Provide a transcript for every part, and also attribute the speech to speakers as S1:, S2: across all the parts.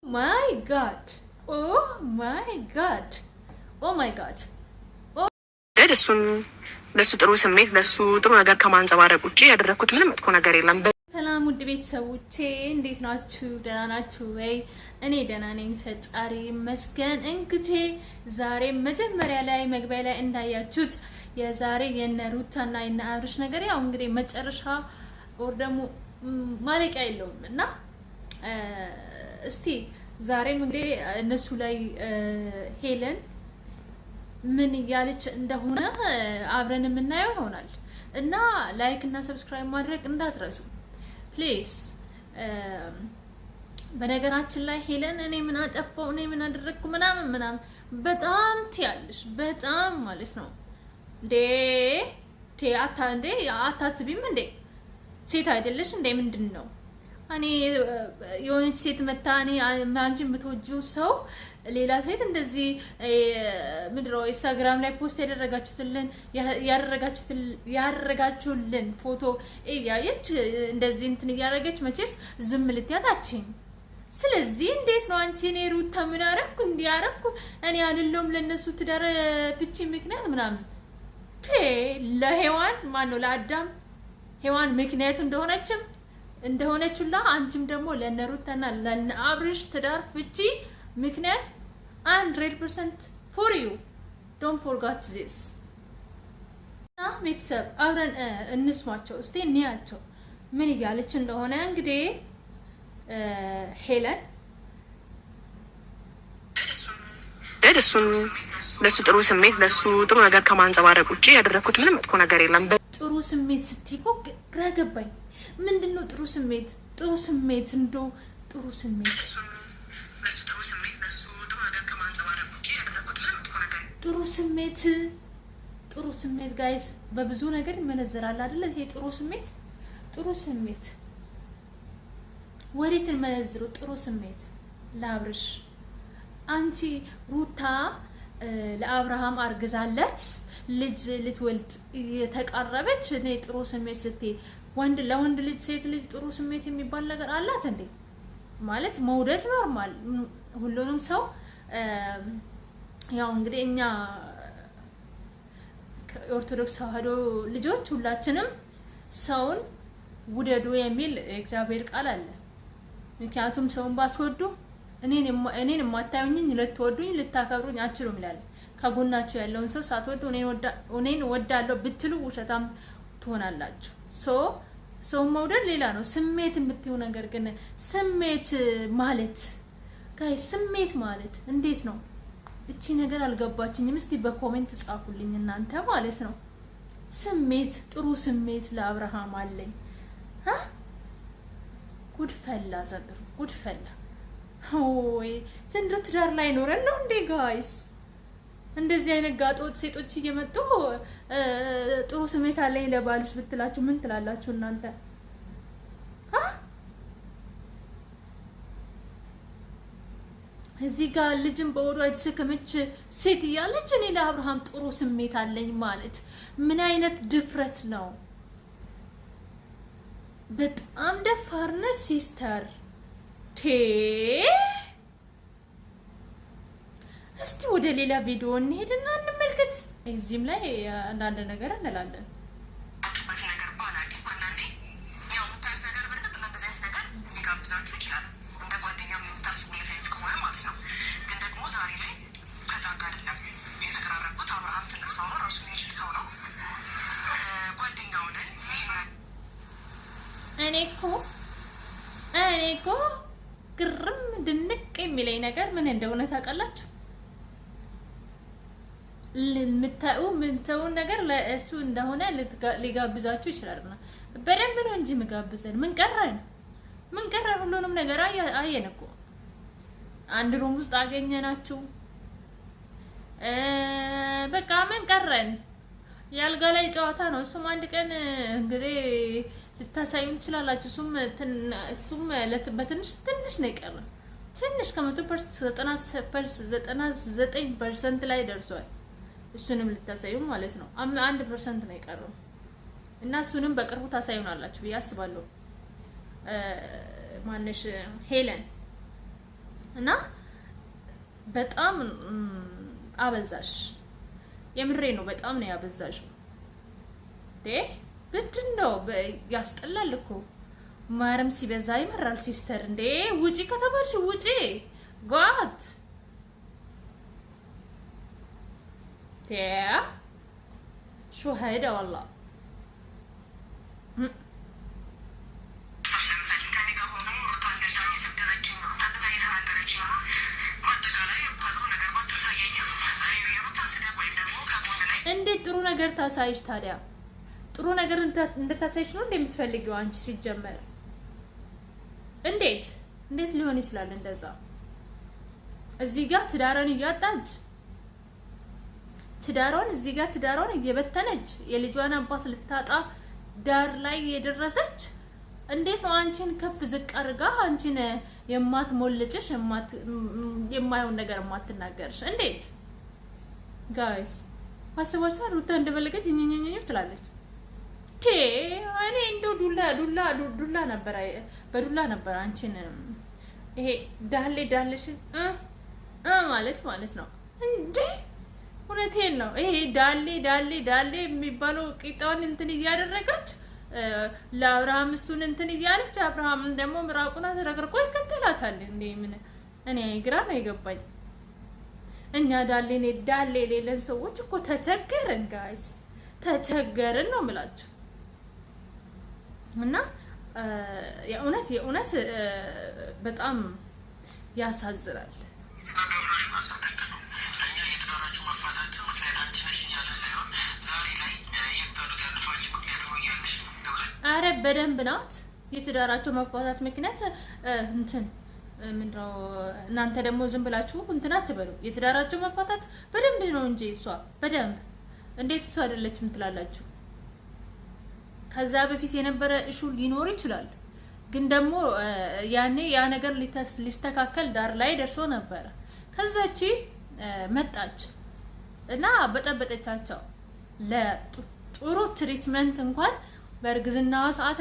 S1: My God. Oh my God. Oh my God.
S2: እሱን ለሱ ጥሩ ስሜት ለሱ ጥሩ ነገር ከማንጸባረቅ ውጪ ያደረኩት ምንም መጥፎ ነገር የለም።
S1: ሰላም ውድ ቤተሰቦቼ እንዴት ናችሁ? ደህና ናችሁ ወይ? እኔ ደህና ነኝ፣ ፈጣሪ ይመስገን። እንግዲህ ዛሬ መጀመሪያ ላይ መግቢያ ላይ እንዳያችሁት የዛሬ የነ ሩታና የነ አብርሽ ነገር ያው እንግዲህ መጨረሻ ወር ደግሞ ማለቂያ የለውም እና እስቲ ዛሬም እንግዲህ እነሱ ላይ ሄለን ምን ያለች እንደሆነ አብረን የምናየው ይሆናል እና ላይክ እና ሰብስክራይብ ማድረግ እንዳትረሱ ፕሊዝ። በነገራችን ላይ ሄለን እኔ ምን አጠፋው እኔ ምን አደረግኩ ምናምን በጣም ትያለሽ፣ በጣም ማለት ነው እንዴ አታስቢም እንዴ? ሴት አይደለሽ እንዴ? ምንድን ነው እኔ የሆነች ሴት መታ እኔ አንቺ የምትወጂው ሰው ሌላ ሴት እንደዚህ ምድረው ኢንስታግራም ላይ ፖስት ያደረጋችሁልን ፎቶ ያየች እንደዚህ እንትን እያደረገች መቼስ ዝም ልትያታችኝ። ስለዚህ እንዴት ነው አንቺ እኔ ሩታ ምን አደረኩ እንዲያረኩ እኔ አይደለም ለነሱ ትዳር ፍቺ ምክንያት ምናምን ለሄዋን ማነው ለአዳም ሄዋን ምክንያት እንደሆነችላ አንቺም ደግሞ ለነሩታና ለአብርሽ ትዳር ፍቺ ምክንያት 100% for you. Don't forget this. እና ቤተሰብ አብረን እንስማቸው እስቲ እንያቸው ምን እያለች እንደሆነ። እንግዲህ ሄለን
S2: እሱን ለሱ ጥሩ ስሜት ለሱ ጥሩ ነገር ከማንጸባረቅ ውጪ ያደረኩት ምንም መጥፎ ነገር የለም።
S1: ጥሩ ስሜት ስትይቆ ግራ ገባኝ። ምንድነው ጥሩ ስሜት? ጥሩ ስሜት እንደው ጥሩ ስሜት
S2: ለሱ ጥሩ ስሜት ለሱ ጥሩ ነገር ከማንጸባረቅ ውጪ ያደረኩት ምንም መጥፎ ነገር
S1: ጥሩ ስሜት ጋይስ በብዙ ነገር ይመነዘራል አይደል? ይሄ ጥሩ ስሜት ወዴት እንመነዝሩ? ጥሩ ስሜት ለአብርሽ አንቺ ሩታ ለአብርሃም አርግዛለት ልጅ ልትወልድ የተቃረበች እኔ ጥሩ ስሜት ስትይ ለወንድ ልጅ ሴት ልጅ ጥሩ ስሜት የሚባል ነገር አላት እንዴ? ማለት መውደድ ኖርማል ሁሉንም ሰው ያው እንግዲህ እኛ ኦርቶዶክስ ተዋህዶ ልጆች ሁላችንም ሰውን ውደዱ የሚል እግዚአብሔር ቃል አለ። ምክንያቱም ሰውን ባትወዱ እኔን የማታዩኝ ልትወዱኝ ልታከብሩኝ አትችሉም ይላል። ከጎናችሁ ያለውን ሰው ሳትወዱ እኔን ወዳለሁ ብትሉ ውሸታም ትሆናላችሁ። ሰው መውደድ ሌላ ነው፣ ስሜት የምትይው ነገር ግን ስሜት ማለት ጋይስ ስሜት ማለት እንዴት ነው? እቺ ነገር አልገባችኝም። እስቲ በኮሜንት ጻፉልኝ እናንተ ማለት ነው። ስሜት ጥሩ ስሜት ለአብርሃም አለኝ። ጉድፈላ ዘንድሮ ጉድፈላ። ኦይ ዘንድሮ ትዳር ላይ ኖረን ነው እንዴ ጋይስ? እንደዚህ አይነት ጋጦት ሴቶች እየመጡ ጥሩ ስሜት አለኝ ለባልሽ ብትላችሁ ምን ትላላችሁ እናንተ? እዚህ ጋር ልጅን በወዷ የተሸከመች ሴት እያለች እኔ ለአብርሃም ጥሩ ስሜት አለኝ ማለት ምን አይነት ድፍረት ነው? በጣም ደፋርነሽ ሲስተር። እስቲ ወደ ሌላ ቪዲዮ እንሄድና እንመልከት። እዚህም ላይ አንዳንድ ነገር እንላለን። እኔ እኮ ግርም ድንቅ የሚለኝ ነገር ምን እንደሆነ ታውቃላችሁ? ምንተውን ነገር ለእሱ እንደሆነ ሊጋብዛችሁ ይችላልና በደንብ ነው እንጂ ምጋብዘን ምን ቀረን? ሁሉንም ነገር አየን እኮ አንድ ሩም ውስጥ አገኘናችሁ። በቃ ምን ቀረን? ያልጋ ላይ ጨዋታ ነው። እሱም አንድ ቀን እንግዲህ ልታሳዩን ትችላላችሁ። እሱም በትንሽ ነው የቀረው። ትንሽ ከ100% ላይ ደርሷል። እሱንም ልታሳዩ ማለት ነው 1% ነው የቀረው እና እሱንም በቅርቡ ታሳዩናላችሁ ብዬ አስባለሁ። ማነሽ ሄለን እና በጣም አበዛሽ። የምሬ ነው። በጣም ነው ያበዛሽው። ምንድን ነው ያስጠላል እኮ ማረም ሲበዛ ይመራል። ሲስተር እንዴ ውጪ ከተባልሽ ውጪ ጓት شو هيدا والله እንዴት ጥሩ ነገር ታሳይሽ ታዲያ? ጥሩ ነገር እንድታሳይሽ ነው እንደምትፈልጊው አንቺ ሲጀመር እንዴት ሊሆን ይችላል እንደዛ? እዚህ ጋር ትዳሯን እያጣች ትዳሯን እየበተነች የልጇን አባት ልታጣ ዳር ላይ የደረሰች እንዴት ነው አንቺን ከፍ ዝቅ አድርጋ አንቺን የማትሞልጭሽ የማይሆን ነገር የማትናገርሽ? እንዴት ጋይስ አስባችሁ? ሩታ እንደፈለገች ኝኝኝኝ ትላለች። እኔ እንደው ዱላ ነበር በዱላ ነበር አንቺን ይሄ ዳሌሽ ማለት ነው እንዴ? እውነቴን ነው። ይሄ ዳሌ የሚባለው ቂጣውን እንትን እያደረገች ለአብርሃም እሱን እንትን እያለች አብርሃምን ደግሞ ምራቁን አዝረግርቆ ይከተላታል። እንዴ ምን እኔ ግራ ነው የገባኝ። እኛ ዳሌ የሌለን ሰዎች እኮ ተቸገርን ጋይስ፣ ተቸገርን ነው የምላችሁ። እና የእውነት በጣም ያሳዝናል። አረ በደንብ ናት የትዳራቸው መፋታት ምክንያት እንትን ምንድነው? እናንተ ደግሞ ዝም ብላችሁ እንትን አትበሉ። የትዳራቸው መፋታት በደንብ ነው እንጂ እሷ በደንብ እንዴት እሷ አይደለችም ትላላችሁ? ከዛ በፊት የነበረ እሹ ሊኖር ይችላል፣ ግን ደግሞ ያኔ ያ ነገር ሊስተካከል ዳር ላይ ደርሶ ነበረ። ከዛቺ መጣች እና በጠበጠቻቸው ለጥሩ ትሪትመንት እንኳን በእርግዝናዋ ሰዓት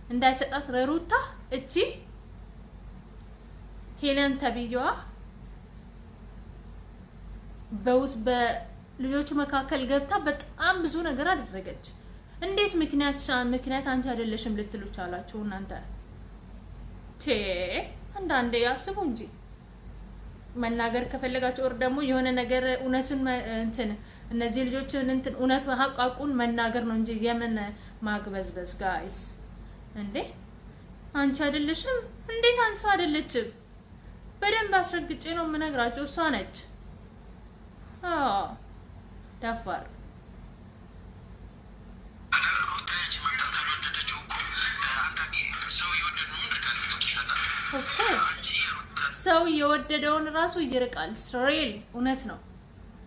S1: እንዳይሰጣት ለሩታ እቺ ሄለን ተብዬዋ በልጆቹ መካከል ገብታ በጣም ብዙ ነገር አደረገች። እንዴት ምክንያት አንቺ አይደለሽም ልትሉ ቻላችሁ እናንተ? አንዳንዴ ያስቡ እንጂ መናገር ከፈለጋችሁ ወር ደግሞ የሆነ ነገር እውነትን እንትን እነዚህ ልጆችን እንትን እውነት ሀቃቁን መናገር ነው እንጂ የምን ማግበዝበዝ ጋይስ። እንዴ አንቺ አይደለሽም? እንዴት አንቺ አይደለችም? በደንብ አስረግጬ ነው የምነግራቸው። እሷ ነች ደፋር። ሰው የወደደውን ራሱ ይርቃል። ሪል እውነት ነው።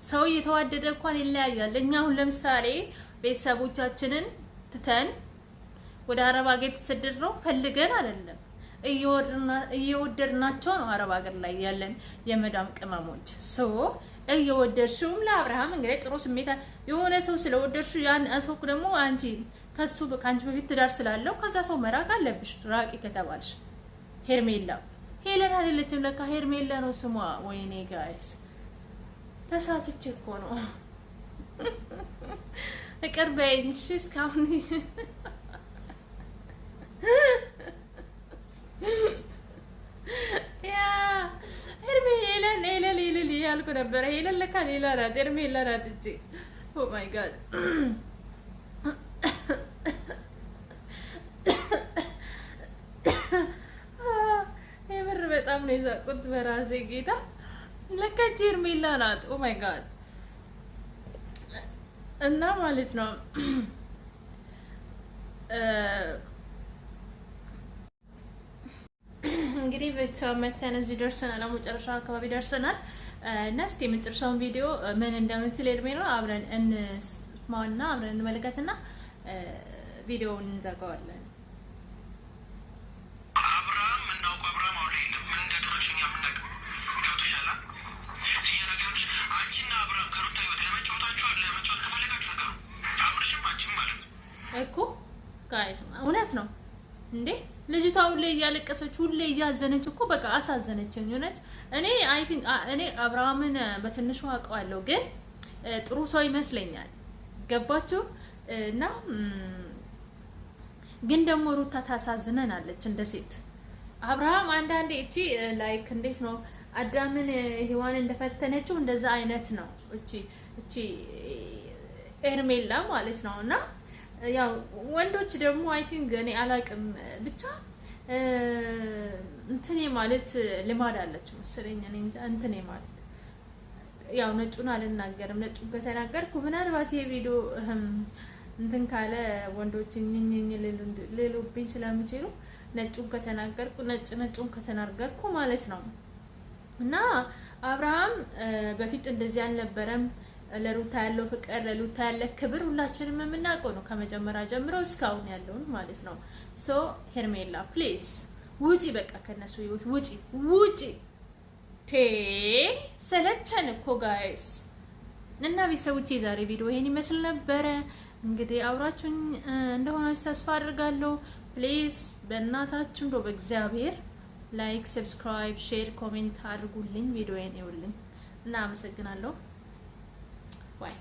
S1: ሰው እየተዋደደ እንኳን ይለያያል። እኛ አሁን ለምሳሌ ቤተሰቦቻችንን ትተን ወደ አረብ ሀገር ተሰደድ ነው ፈልገን አይደለም፣ እየወደድናቸው ነው። አረብ ሀገር ላይ ያለን የመዳም ቅመሞች ሰው እየወደድሽውም ለአብርሃም እንግዲህ ጥሩ ስሜት የሆነ ሰው ስለወደድሽው ያን ሰው ደግሞ አንቺ ከአንቺ በፊት ትዳር ስላለው ከዛ ሰው መራቅ አለብሽ። ራቂ ከተባልሽ ሄርሜላ ሄለን አይደለችም ለካ ሄርሜላ ነው ስሟ። ወይኔ ጋይስ ተሳስቼ እኮ ነው። እቅር በይኝ እሺ። እስካሁን ያ ሄርሜላ ሄለን ያልኩ ነበረ። ሄለን ለካ ሌላ ናት፣ ሄርሜላ ናት እንጂ። ኦ ማይ ጋድ የምር በጣም ነው የሳቁት በራሴ ጌታ። ለካ ሄርሜላ ናት። ኦ ማይ ጋድ እና ማለት ነው እንግዲህ ቤተሰብ መተን እዚህ ደርሰናል። መጨረሻ አካባቢ ደርሰናል እና እስኪ የመጨረሻውን ቪዲዮ ምን እንደምትል ሄርሜላ አብረን እንስማውና አብረን እንመለከትና ቪዲዮውን እንዘጋዋለን።
S3: አብርሃም እናውቀው አብርሃም አሁን ላይ ምን እንደደረሰኝ ያምናቀው ገብቶሻል። ሲያረጋግጥ አንቺና አብርሃም ከሩታ ህይወት ለመጫወት ከፈለጋችሁ ነገሩ አብርሽም አንቺም ማለት ነው
S1: እኮ ጋይስ እውነት ነው እንዴ? ልጅቷ ሁሌ እያለቀሰች ሁሌ እያዘነች እኮ በቃ አሳዘነችኝ። እውነት እኔ አብርሃምን በትንሹ አውቀዋለሁ፣ ግን ጥሩ ሰው ይመስለኛል። ገባችሁ? እና ግን ደግሞ ሩታ ታሳዝነናለች እንደ ሴት። አብርሃም አንዳንዴ እቺ ላይክ እንዴት ነው አዳምን ሔዋን እንደፈተነችው እንደዛ አይነት ነው እቺ ኤርሜላ ማለት ነው። እና ያው ወንዶች ደግሞ አይ ቲንክ እኔ አላቅም ብቻ እንትኔ ማለት ልማድ አላችሁ መሰለኝ። እኔ እንጃ እንትኔ ማለት ያው ነጩን አልናገርም። ነጩን ከተናገርኩ ምናልባት ይሄ ቪዲዮ እንትን ካለ ወንዶች እኝኝኝ ሌሎብኝ ስለሚችሉ ነጩን ከተናገርኩ ነጩን ከተናገርኩ ማለት ነው። እና አብርሃም በፊት እንደዚህ አልነበረም። ለሩታ ያለው ፍቅር፣ ለሩታ ያለ ክብር ሁላችንም የምናውቀው ነው ከመጀመሪያ ጀምሮ እስካሁን ያለውን ማለት ነው። ሶ ሄርሜላ ፕሊዝ ውጪ፣ በቃ ከነሱ ህይወት ውጪ። ሰለቸን እኮ ጋይስ። እና ቤተሰቦቼ የዛሬ ቪዲዮ ይሄን ይመስል ነበረ። እንግዲህ አብራችሁኝ እንደሆናችሁ ተስፋ አድርጋለሁ። ፕሊዝ በእናታችሁ እንደው በእግዚአብሔር ላይክ፣ ሰብስክራይብ፣ ሼር፣ ኮሜንት አድርጉልኝ። ቪዲዮዬን ይውልኝ እና አመሰግናለሁ። Bye.